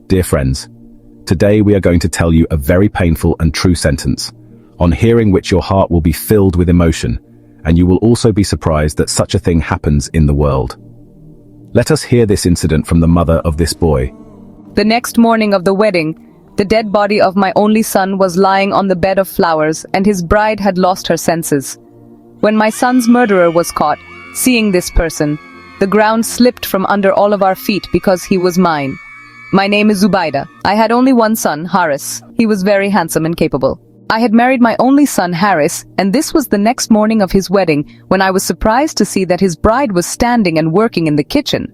Dear friends, today we are going to tell you a very painful and true sentence, on hearing which your heart will be filled with emotion, and you will also be surprised that such a thing happens in the world. Let us hear this incident from the mother of this boy. The next morning of the wedding, the dead body of my only son was lying on the bed of flowers, and his bride had lost her senses. When my son's murderer was caught, seeing this person, the ground slipped from under all of our feet because he was mine. My name is Zubaida. I had only one son, Haris. He was very handsome and capable. I had married my only son, Haris, and this was the next morning of his wedding when I was surprised to see that his bride was standing and working in the kitchen.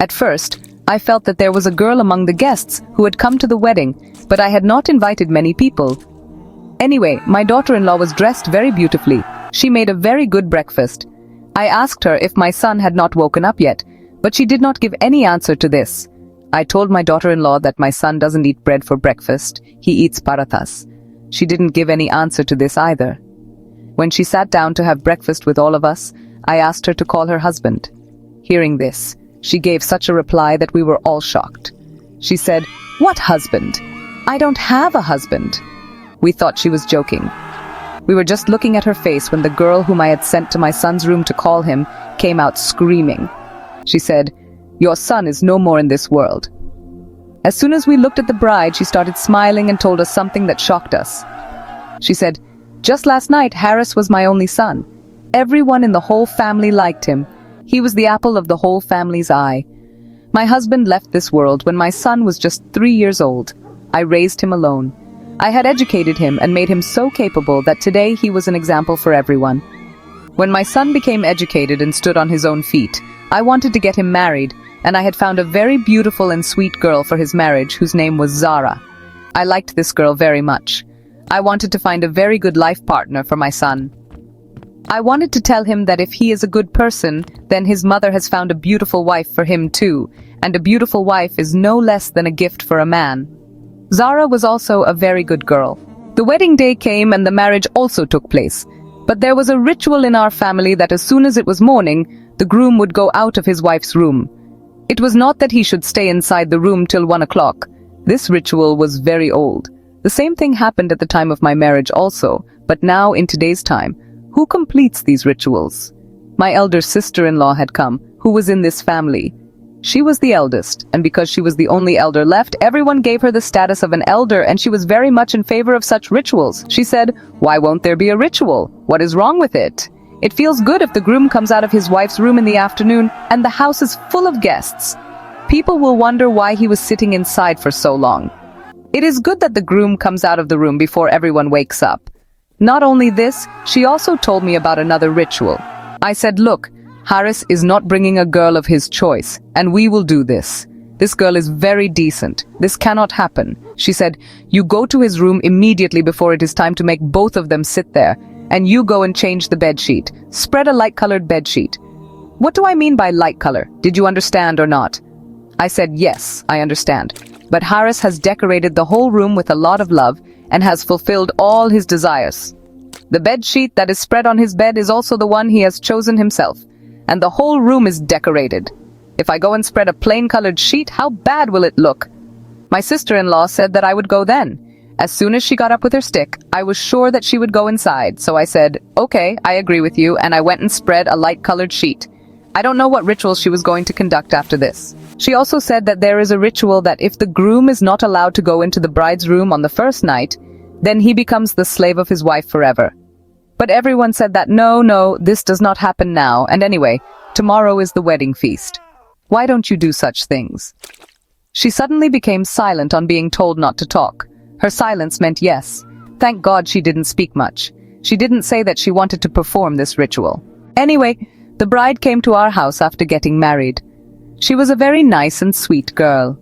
At first, I felt that there was a girl among the guests who had come to the wedding, but I had not invited many people. Anyway, my daughter-in-law was dressed very beautifully. She made a very good breakfast. I asked her if my son had not woken up yet, but she did not give any answer to this. I told my daughter-in-law that my son doesn't eat bread for breakfast, he eats parathas. She didn't give any answer to this either. When she sat down to have breakfast with all of us, I asked her to call her husband. Hearing this, she gave such a reply that we were all shocked. She said, "What husband? I don't have a husband." We thought she was joking. We were just looking at her face when the girl whom I had sent to my son's room to call him came out screaming. She said, "Your son is no more in this world." As soon as we looked at the bride, she started smiling and told us something that shocked us. She said, "Just last night, Haris was my only son. Everyone in the whole family liked him. He was the apple of the whole family's eye. My husband left this world when my son was just 3 years old. I raised him alone. I had educated him and made him so capable that today he was an example for everyone. When my son became educated and stood on his own feet, I wanted to get him married, and I had found a very beautiful and sweet girl for his marriage whose name was Zara. I liked this girl very much. I wanted to find a very good life partner for my son. I wanted to tell him that if he is a good person, then his mother has found a beautiful wife for him too, and a beautiful wife is no less than a gift for a man. Zara was also a very good girl. The wedding day came and the marriage also took place. But there was a ritual in our family that as soon as it was morning, the groom would go out of his wife's room. It was not that he should stay inside the room till 1 o'clock. This ritual was very old. The same thing happened at the time of my marriage also, but now in today's time, who completes these rituals? My elder sister-in-law had come, who was in this family. She was the eldest, and because she was the only elder left, everyone gave her the status of an elder, and she was very much in favor of such rituals. She said, "Why won't there be a ritual? What is wrong with it? It feels good if the groom comes out of his wife's room in the afternoon, and the house is full of guests. People will wonder why he was sitting inside for so long. It is good that the groom comes out of the room before everyone wakes up." Not only this, she also told me about another ritual. I said, "Look, Haris is not bringing a girl of his choice, and we will do this. This girl is very decent. This cannot happen." She said, "You go to his room immediately before it is time to make both of them sit there, and you go and change the bed sheet. Spread a light-colored bed sheet." What do I mean by light color? Did you understand or not? I said, "Yes, I understand. But Haris has decorated the whole room with a lot of love and has fulfilled all his desires. The bed sheet that is spread on his bed is also the one he has chosen himself. And the whole room is decorated. If I go and spread a plain-colored sheet, how bad will it look?" My sister-in-law said that I would go then. As soon as she got up with her stick, I was sure that she would go inside, so I said, "Okay, I agree with you," and I went and spread a light-colored sheet. I don't know what ritual she was going to conduct after this. She also said that there is a ritual that if the groom is not allowed to go into the bride's room on the first night, then he becomes the slave of his wife forever. But everyone said that no, this does not happen now, and anyway, tomorrow is the wedding feast. Why don't you do such things? She suddenly became silent on being told not to talk. Her silence meant yes. Thank God she didn't speak much. She didn't say that she wanted to perform this ritual. Anyway, the bride came to our house after getting married. She was a very nice and sweet girl.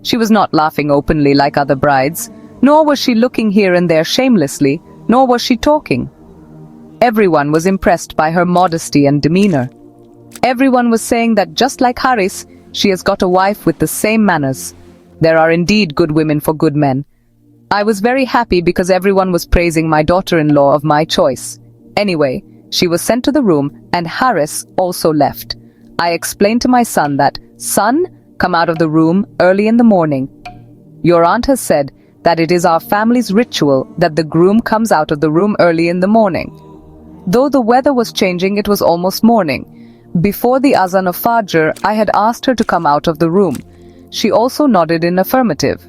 She was not laughing openly like other brides, nor was she looking here and there shamelessly, nor was she talking. Everyone was impressed by her modesty and demeanor. Everyone was saying that just like Haris, she has got a wife with the same manners. There are indeed good women for good men. I was very happy because everyone was praising my daughter-in-law of my choice. Anyway, she was sent to the room and Haris also left. I explained to my son that, "Son, come out of the room early in the morning. Your aunt has said that it is our family's ritual that the groom comes out of the room early in the morning. Though the weather was changing, it was almost morning. Before the azan of Fajr, I had asked her to come out of the room. She also nodded in affirmative.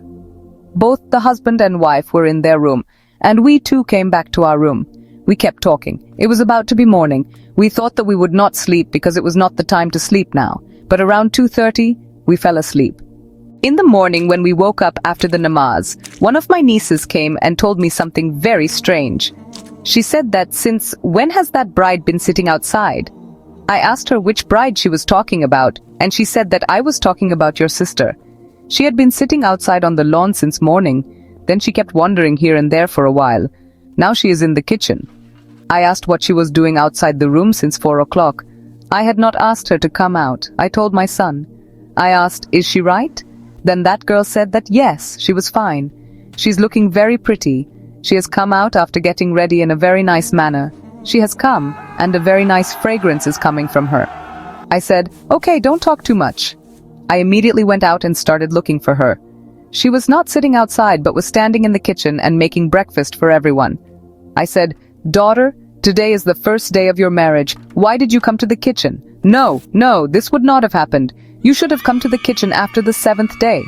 Both the husband and wife were in their room, and we too came back to our room. We kept talking. It was about to be morning. We thought that we would not sleep because it was not the time to sleep now. But around 2:30, we fell asleep. In the morning, when we woke up after the namaz, one of my nieces came and told me something very strange. She said that since when has that bride been sitting outside? I asked her which bride she was talking about, and she said that I was talking about your sister. She had been sitting outside on the lawn since morning. Then she kept wandering here and there for a while. Now she is in the kitchen. I asked what she was doing outside the room since 4 o'clock. I had not asked her to come out. I told my son. I asked, is she right? Then that girl said that yes, she was fine. She's looking very pretty. She has come out after getting ready in a very nice manner. She has come, and a very nice fragrance is coming from her. I said, okay, don't talk too much. I immediately went out and started looking for her. She was not sitting outside but was standing in the kitchen and making breakfast for everyone. I said, daughter, today is the first day of your marriage. Why did you come to the kitchen? No, this would not have happened. You should have come to the kitchen after the 7th day.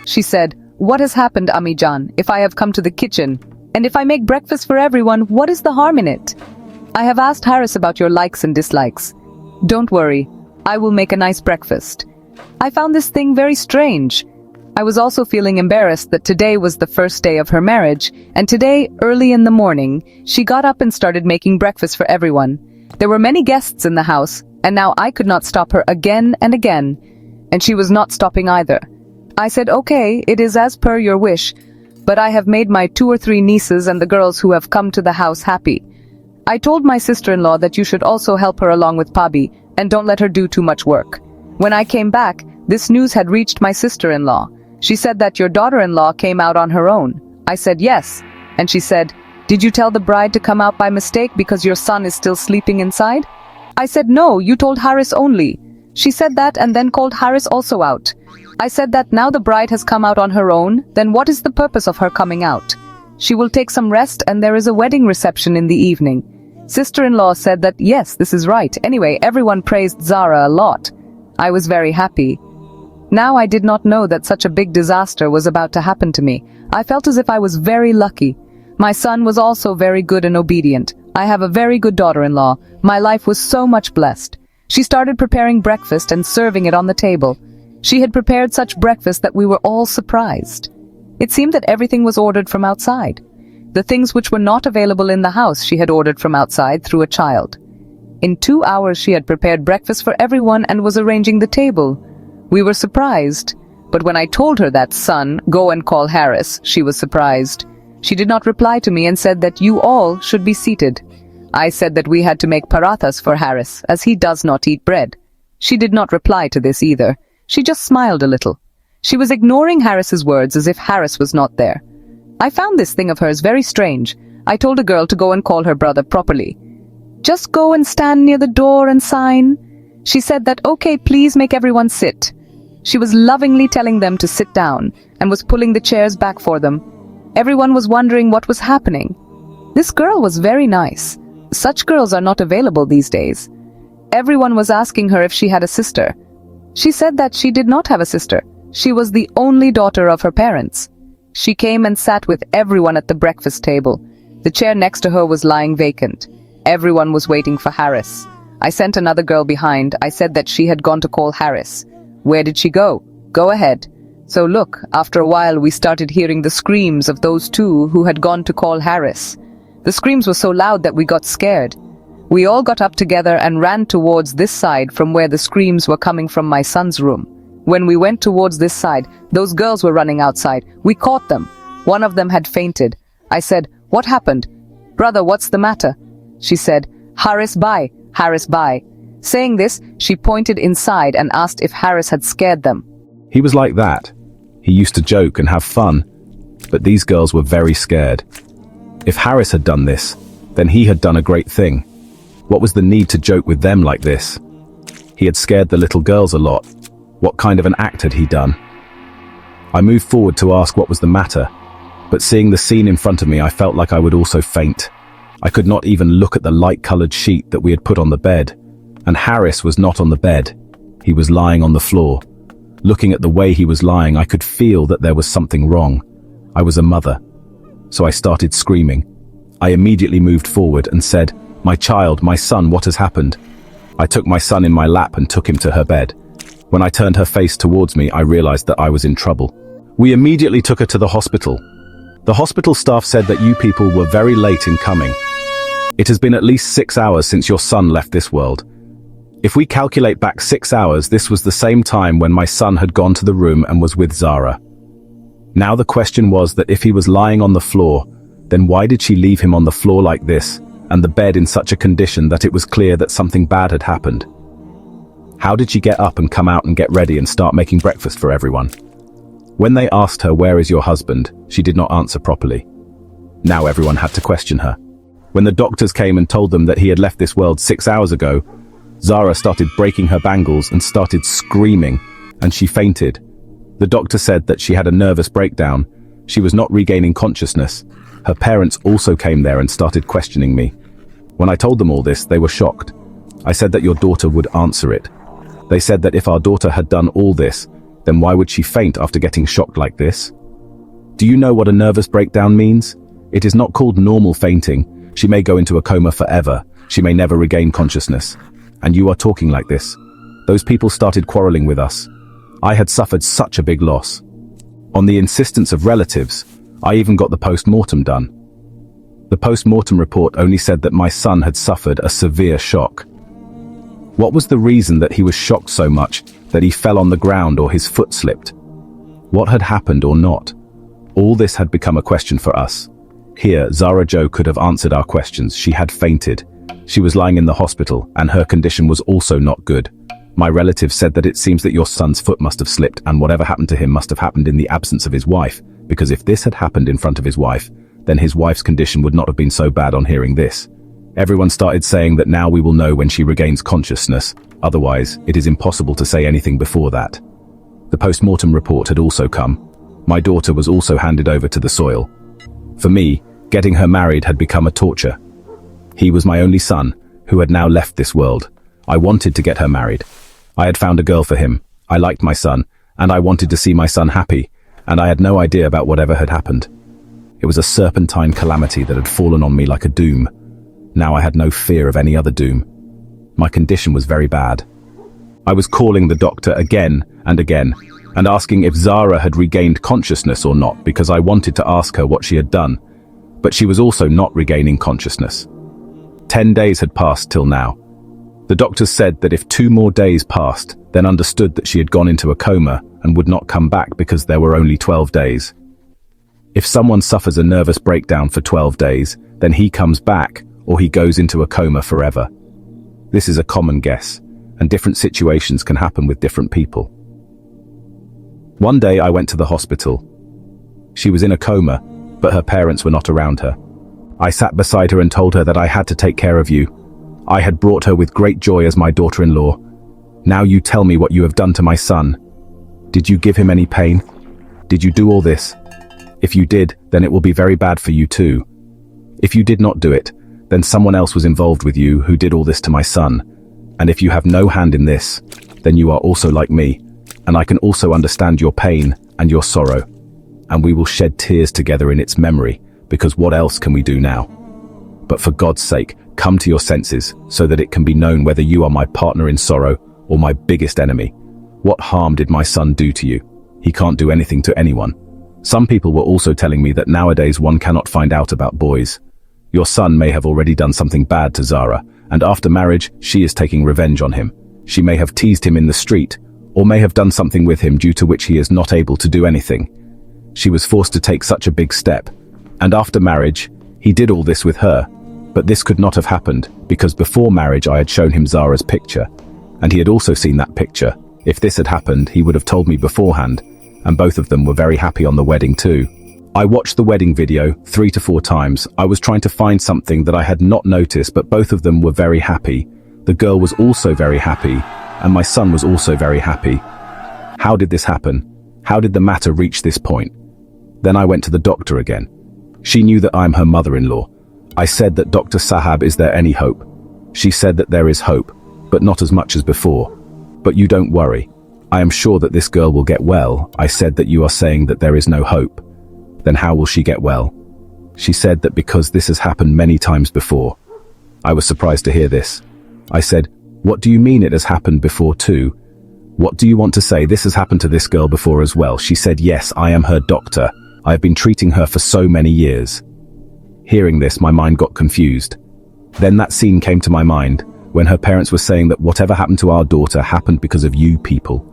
She said, what has happened, Ami Jan, if I have come to the kitchen? And if I make breakfast for everyone, what is the harm in it? I have asked Harris about your likes and dislikes. Don't worry, I will make a nice breakfast. I found this thing very strange. I was also feeling embarrassed that today was the first day of her marriage, and today, early in the morning, she got up and started making breakfast for everyone. There were many guests in the house, and now I could not stop her again and again, and she was not stopping either. I said, okay, it is as per your wish, but I have made my 2 or 3 nieces and the girls who have come to the house happy. I told my sister-in-law that you should also help her along with Pabi, and don't let her do too much work. When I came back, this news had reached my sister-in-law. She said that your daughter-in-law came out on her own. I said yes, and she said, did you tell the bride to come out by mistake because your son is still sleeping inside? I said no, you told Harris only. She said that and then called Harris also out. I said that now the bride has come out on her own, then what is the purpose of her coming out? She will take some rest and there is a wedding reception in the evening. Sister-in-law said that yes, this is right. Anyway, everyone praised Zara a lot. I was very happy. Now I did not know that such a big disaster was about to happen to me. I felt as if I was very lucky. My son was also very good and obedient. I have a very good daughter-in-law. My life was so much blessed. She started preparing breakfast and serving it on the table. She had prepared such breakfast that we were all surprised. It seemed that everything was ordered from outside. The things which were not available in the house she had ordered from outside through a child. In 2 hours she had prepared breakfast for everyone and was arranging the table. We were surprised, but when I told her that, son, go and call Harris, she was surprised. She did not reply to me and said that you all should be seated. I said that we had to make parathas for Harris, as he does not eat bread. She did not reply to this either. She just smiled a little. She was ignoring Harris's words as if Harris was not there. I found this thing of hers very strange. I told a girl to go and call her brother properly. Just go and stand near the door and sign. She said that, okay, please make everyone sit. She was lovingly telling them to sit down and was pulling the chairs back for them. Everyone was wondering what was happening. This girl was very nice. Such girls are not available these days. Everyone was asking her if she had a sister. She said that she did not have a sister. She was the only daughter of her parents. She came and sat with everyone at the breakfast table. The chair next to her was lying vacant. Everyone was waiting for Harris. I sent another girl behind. I said that she had gone to call Harris. Where did she go? Go ahead. So look, after a while we started hearing the screams of those two who had gone to call Harris. The screams were so loud that we got scared. We all got up together and ran towards this side from where the screams were coming from my son's room. When we went towards this side, those girls were running outside. We caught them. One of them had fainted. I said, what happened? Brother, what's the matter? She said, Harris bhai, Harris bhai. Saying this, she pointed inside and asked if Harris had scared them. He was like that. He used to joke and have fun, but these girls were very scared. If Harris had done this, then he had done a great thing. What was the need to joke with them like this? He had scared the little girls a lot. What kind of an act had he done? I moved forward to ask what was the matter, but seeing the scene in front of me, I felt like I would also faint. I could not even look at the light-colored sheet that we had put on the bed, and Harris was not on the bed. He was lying on the floor. Looking at the way he was lying, I could feel that there was something wrong. I was a mother, so I started screaming. I immediately moved forward and said, "My child, my son, what has happened?" I took my son in my lap and took him to her bed. When I turned her face towards me, I realized that I was in trouble. We immediately took her to the hospital. The hospital staff said that you people were very late in coming. It has been at least 6 hours since your son left this world. If we calculate back 6 hours, this was the same time when my son had gone to the room and was with Zara. Now the question was that if he was lying on the floor, then why did she leave him on the floor like this, and the bed in such a condition that it was clear that something bad had happened? How did she get up and come out and get ready and start making breakfast for everyone? When they asked her, "Where is your husband?" she did not answer properly. Now everyone had to question her. When the doctors came and told them that he had left this world 6 hours ago, Zara started breaking her bangles and started screaming, and she fainted. The doctor said that she had a nervous breakdown. She was not regaining consciousness. Her parents also came there and started questioning me. When I told them all this, they were shocked. I said that your daughter would answer it. They said that if our daughter had done all this, then why would she faint after getting shocked like this? Do you know what a nervous breakdown means? It is not called normal fainting. She may go into a coma forever. She may never regain consciousness. And you are talking like this. Those people started quarreling with us. I had suffered such a big loss. On the insistence of relatives, I even got the post-mortem done. The post-mortem report only said that my son had suffered a severe shock. What was the reason that he was shocked so much that he fell on the ground or his foot slipped? What had happened or not? All this had become a question for us. Here, Zara Jo could have answered our questions. She had fainted. She was lying in the hospital, and her condition was also not good. My relatives said that it seems that your son's foot must have slipped, and whatever happened to him must have happened in the absence of his wife, because if this had happened in front of his wife, then his wife's condition would not have been so bad on hearing this. Everyone started saying that now we will know when she regains consciousness. Otherwise, it is impossible to say anything before that. The post-mortem report had also come. My daughter was also handed over to the soil. For me, getting her married had become a torture. He was my only son, who had now left this world. I wanted to get her married. I had found a girl for him. I liked my son, and I wanted to see my son happy, and I had no idea about whatever had happened. It was a serpentine calamity that had fallen on me like a doom. Now I had no fear of any other doom. My condition was very bad. I was calling the doctor again and again, and asking if Zara had regained consciousness or not, because I wanted to ask her what she had done. But she was also not regaining consciousness. 10 days had passed till now. The doctors said that if 2 more days passed, then understood that she had gone into a coma and would not come back because there were only 12 days. If someone suffers a nervous breakdown for 12 days, then he comes back or he goes into a coma forever. This is a common guess, and different situations can happen with different people. One day I went to the hospital. She was in a coma, but her parents were not around her. I sat beside her and told her that I had to take care of you. I had brought her with great joy as my daughter-in-law. Now you tell me what you have done to my son. Did you give him any pain? Did you do all this? If you did, then it will be very bad for you too. If you did not do it, then someone else was involved with you who did all this to my son. And if you have no hand in this, then you are also like me, and I can also understand your pain and your sorrow. And we will shed tears together in its memory, because what else can we do now? But for God's sake, come to your senses, so that it can be known whether you are my partner in sorrow or my biggest enemy. What harm did my son do to you? He can't do anything to anyone. Some people were also telling me that nowadays one cannot find out about boys. Your son may have already done something bad to Zara, and after marriage, she is taking revenge on him. She may have teased him in the street, or may have done something with him due to which he is not able to do anything. She was forced to take such a big step, and after marriage, he did all this with her. But this could not have happened, because before marriage I had shown him Zara's picture, and he had also seen that picture. If this had happened, he would have told me beforehand, and both of them were very happy on the wedding too. I watched the wedding video 3 to 4 times. I was trying to find something that I had not noticed, but both of them were very happy. The girl was also very happy, and my son was also very happy. How did this happen? How did the matter reach this point? Then I went to the doctor again. She knew that I'm her mother-in-law. I said that Dr. Sahab, is there any hope? She said that there is hope, but not as much as before. But you don't worry. I am sure that this girl will get well. I said that you are saying that there is no hope. Then how will she get well? She said that because this has happened many times before. I was surprised to hear this. I said, what do you mean it has happened before too? What do you want to say? This has happened to this girl before as well. She said, yes, I am her doctor. I have been treating her for so many years. Hearing this, my mind got confused. Then that scene came to my mind, when her parents were saying that whatever happened to our daughter happened because of you people.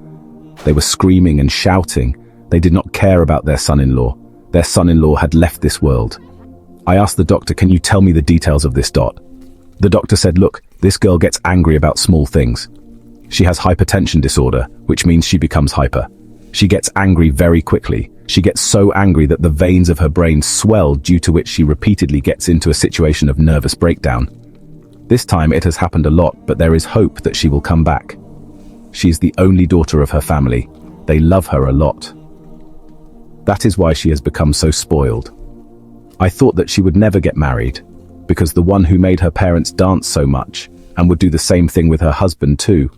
They were screaming and shouting. They did not care about their son-in-law. Their son-in-law had left this world. I asked the doctor, can you tell me the details of this dot? The doctor said, look, this girl gets angry about small things. She has hypertension disorder, which means she becomes hyper. She gets angry very quickly. She gets so angry that the veins of her brain swell, due to which she repeatedly gets into a situation of nervous breakdown. This time it has happened a lot, but there is hope that she will come back. She is the only daughter of her family. They love her a lot. That is why she has become so spoiled. I thought that she would never get married, because the one who made her parents dance so much, and would do the same thing with her husband too.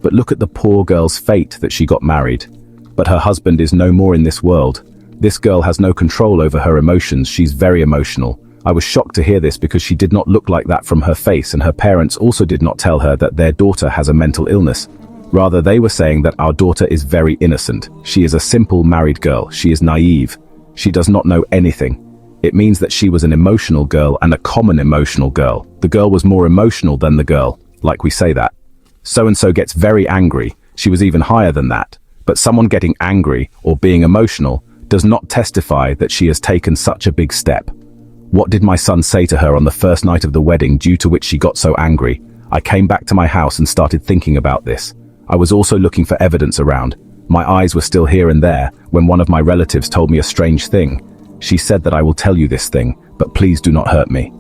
But look at the poor girl's fate, that she got married. But her husband is no more in this world. This girl has no control over her emotions. She's very emotional. I was shocked to hear this because she did not look like that from her face, and her parents also did not tell her that their daughter has a mental illness. Rather, they were saying that our daughter is very innocent. She is a simple married girl. She is naive. She does not know anything. It means that she was an emotional girl, and a common emotional girl. The girl was more emotional than the girl, like we say that. So-and-so gets very angry. She was even higher than that. But someone getting angry or being emotional does not testify that she has taken such a big step. What did my son say to her on the first night of the wedding, due to which she got so angry? I came back to my house and started thinking about this. I was also looking for evidence around. My eyes were still here and there when one of my relatives told me a strange thing. She said that I will tell you this thing, but please do not hurt me.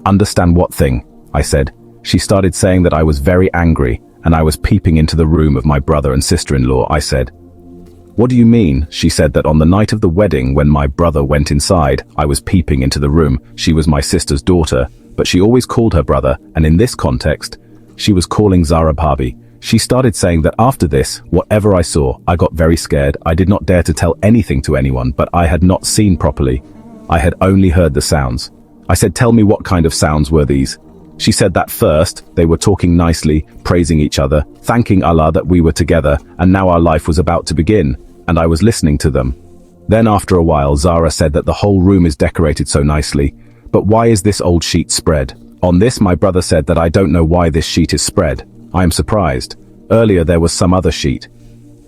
Understand what thing? I said. She started saying that I was very angry, and I was peeping into the room of my brother and sister-in-law. I said, what do you mean? She said that on the night of the wedding, when my brother went inside, I was peeping into the room. She was my sister's daughter, but she always called her brother, and in this context, she was calling Zara Bhabi. She started saying that after this, whatever I saw, I got very scared. I did not dare to tell anything to anyone, but I had not seen properly. I had only heard the sounds. I said, tell me what kind of sounds were these? She said that first, they were talking nicely, praising each other, thanking Allah that we were together, and now our life was about to begin, and I was listening to them. Then after a while, Zara said that the whole room is decorated so nicely, but why is this old sheet spread? On this, my brother said that I don't know why this sheet is spread. I am surprised. Earlier there was some other sheet.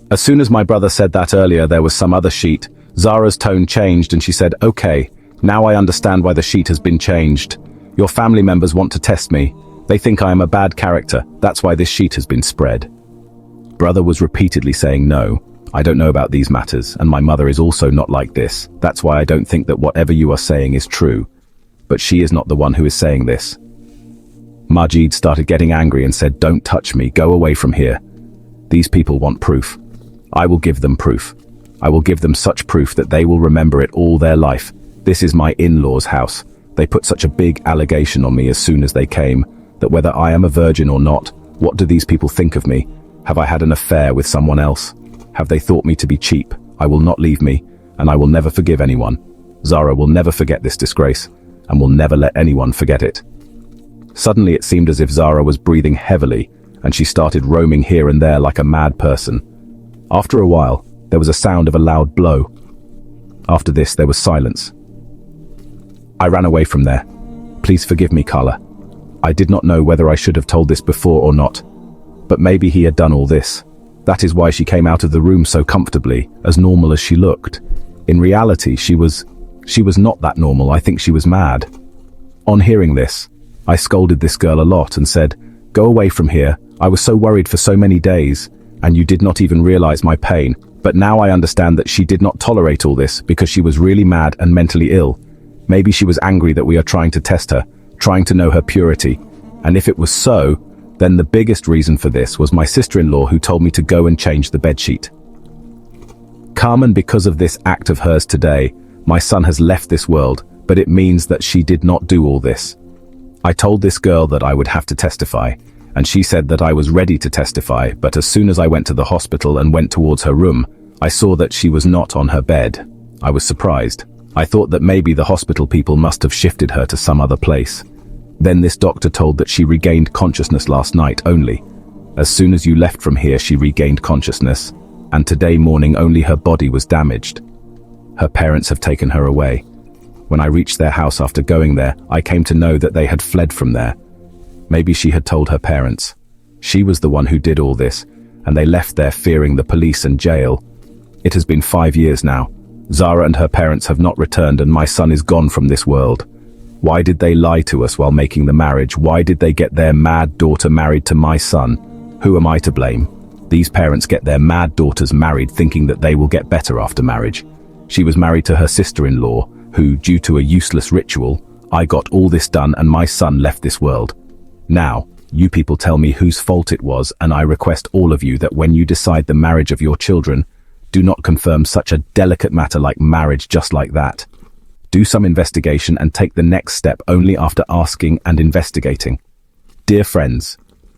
As soon as my brother said that earlier there was some other sheet, Zara's tone changed and she said, okay, now I understand why the sheet has been changed. Your family members want to test me. They think I am a bad character. That's why this sheet has been spread. Brother was repeatedly saying, no, I don't know about these matters, and my mother is also not like this. That's why I don't think that whatever you are saying is true. But she is not the one who is saying this. Majid started getting angry and said, don't touch me, go away from here. These people want proof. I will give them proof. I will give them such proof that they will remember it all their life. This is my in-laws' house. They put such a big allegation on me as soon as they came, that whether I am a virgin or not, what do these people think of me? Have I had an affair with someone else? Have they thought me to be cheap? I will not leave me, and I will never forgive anyone. Zara will never forget this disgrace, and will never let anyone forget it. Suddenly it seemed as if Zara was breathing heavily, and she started roaming here and there like a mad person. After a while, there was a sound of a loud blow. After this, there was silence. I ran away from there. Please forgive me, Carla. I did not know whether I should have told this before or not. But maybe he had done all this. That is why she came out of the room so comfortably, as normal as she looked. In reality, she was not that normal. I think she was mad. On hearing this, I scolded this girl a lot and said, go away from here. I was so worried for so many days, and you did not even realize my pain. But now I understand that she did not tolerate all this because she was really mad and mentally ill. Maybe she was angry that we are trying to test her, trying to know her purity. And if it was so, Then the biggest reason for this was my sister-in-law, who told me to go and change the bedsheet. Carmen, because of this act of hers today, my son has left this world, but it means that she did not do all this. I told this girl that I would have to testify, and she said that I was ready to testify, but as soon as I went to the hospital and went towards her room, I saw that she was not on her bed. I was surprised. I thought that maybe the hospital people must have shifted her to some other place. Then this doctor told that she regained consciousness last night only. As soon as you left from here, she regained consciousness, and today morning only her body was damaged. Her parents have taken her away. When I reached their house after going there, I came to know that they had fled from there. Maybe she had told her parents. She was the one who did all this, and they left there fearing the police and jail. It has been 5 years now. Zara and her parents have not returned, and my son is gone from this world. Why did they lie to us while making the marriage? Why did they get their mad daughter married to my son? Who am I to blame? These parents get their mad daughters married thinking that they will get better after marriage. She was married to her sister-in-law, who, due to a useless ritual, I got all this done and my son left this world. Now, you people tell me whose fault it was, and I request all of you that when you decide the marriage of your children, do not confirm such a delicate matter like marriage just like that. Do some investigation and take the next step only after asking and investigating. Dear friends,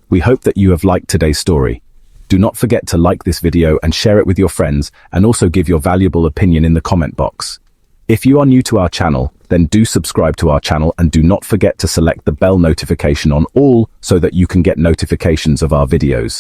we hope that you have liked today's story. Do not forget to like this video and share it with your friends, and also give your valuable opinion in the comment box. If you are new to our channel, then do subscribe to our channel and do not forget to select the bell notification on all so that you can get notifications of our videos.